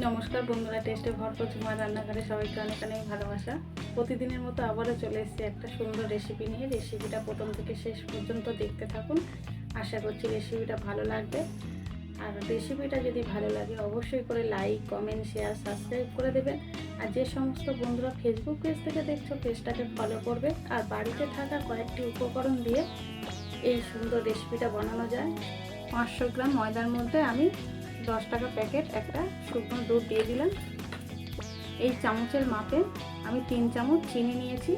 নমস্কার বন্ধুরা, টেস্টে ভরপুর ঝুমার রান্নাঘরে সবাইকে অনেক অনেক ভালোবাসা। প্রতিদিনের মতো আবারও চলে এসেছি একটা সুন্দর রেসিপি নিয়ে। রেসিপিটা প্রথম থেকে শেষ পর্যন্ত দেখতে থাকুন, আশা করছি রেসিপিটা ভালো লাগবে। আর রেসিপিটা যদি ভালো লাগে অবশ্যই করে লাইক, কমেন্ট, শেয়ার, সাবস্ক্রাইব করে দেবেন। আর যে সমস্ত বন্ধুরা ফেসবুক পেজ থেকে দেখছো, পেজটাকে ফলো করবে। আর বাড়িতে থাকা কয়েকটি উপকরণ দিয়ে এই সুন্দর রেসিপিটা বানানো যায়। 500 গ্রাম ময়দার মধ্যে আমি 10 টাকা প্যাকেট একটা শুকনো দুধ দিয়ে দিলাম। এই চামচের মাপে আমি 3 চামচ চিনি নিয়েছি।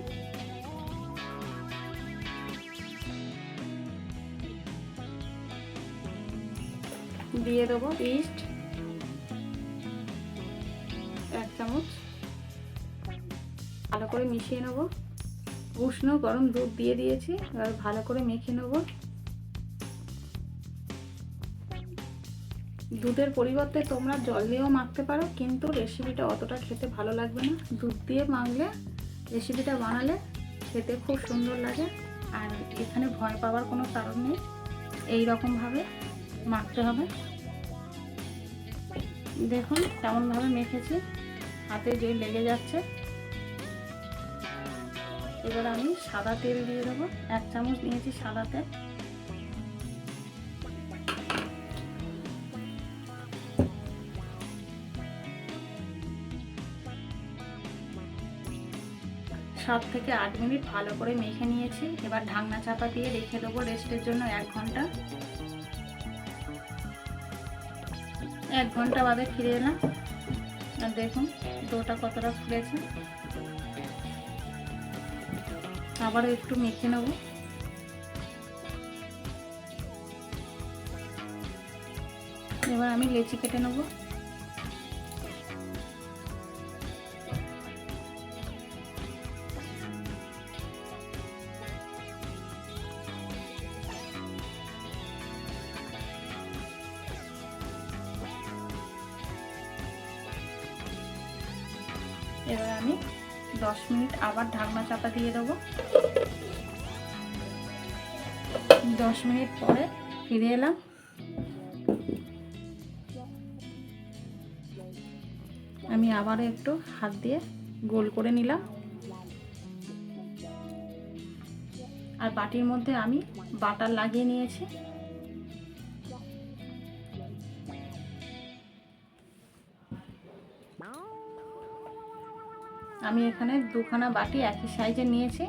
দিয়ে দেবো ইস্ট 1 চামচ। ভালো করে মিশিয়ে নেব। উষ্ণ গরম দুধ দিয়ে দিয়েছি, এবার ভালো করে মেখে নেব। দুধের পরিবর্তে তোমরা জল দিয়েও মাখতে পারো, কিন্তু রেসিপিটা অতটা খেতে ভালো লাগবে না। দুধ দিয়ে মাখলে রেসিপিটা বানালে খেতে খুব সুন্দর লাগে। আর এখানে ভয় পাওয়ার কোনো কারণ নেই, এই রকমভাবে মাখতে হবে। দেখুন কেমনভাবে মেখেছি, হাতে যে লেগে যাচ্ছে। এবার আমি সাদা তেল দিয়ে দেবো। 1 চামচ নিয়েছি সাদা তেল। সাত থেকে 8 মিনিট ভালো করে মেখে নিয়েছি। এবার ঢাকনা চাপা দিয়ে রেখে দেবো রেস্টের জন্য 1 ঘন্টা। 1 ঘন্টা বাদে ফিরে এলাম, আর দেখুন ডোটা কতটা ফুলেছে। আবারও একটু মেখে নেব। এবার আমি লেচি কেটে নেব। এবার আমি 10 মিনিট আবার ঢাকনা চাপা দিয়ে দেবো। 10 মিনিট পরে ফিরে এলাম। আমি আবারও একটু হাত দিয়ে গোল করে নিলাম। আর বাটির মধ্যে আমি বাটার লাগিয়ে নিয়েছি। আমি এখানে 2খানা বাটি একই সাইজে নিয়েছি,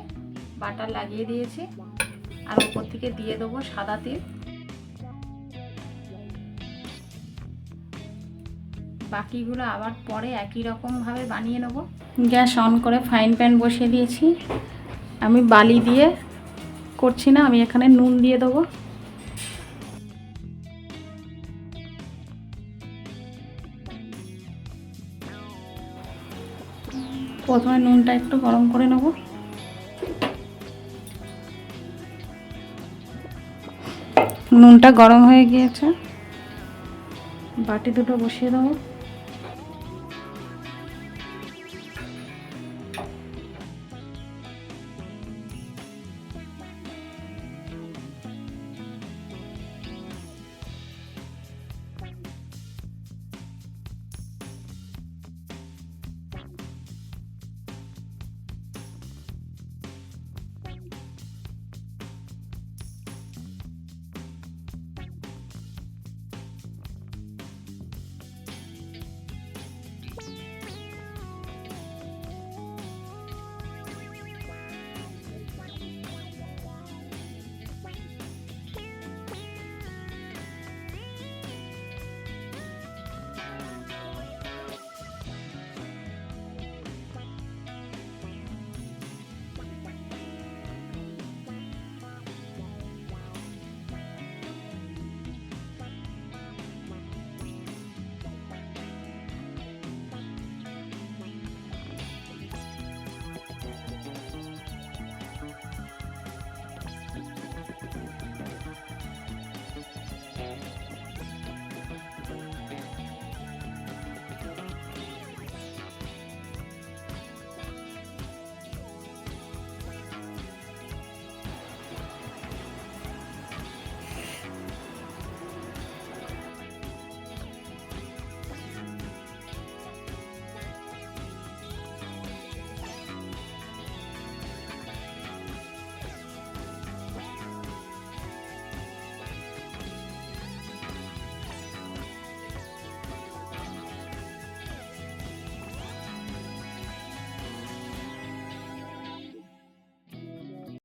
বাটার লাগিয়ে দিয়েছি। আর উপর থেকে দিয়ে দেবো সাদা তেল। বাকিগুলো আবার পরে একই রকমভাবে বানিয়ে নেব। গ্যাস অন করে ফ্রাইং প্যান বসিয়ে দিয়েছি। আমি বালি দিয়ে করছি না, আমি এখানে নুন দিয়ে দেবো। প্রথমে নুনটা একটু গরম করে নেব। নুনটা গরম হয়ে গিয়েছে, বাটি দুটো বসিয়ে দেবো।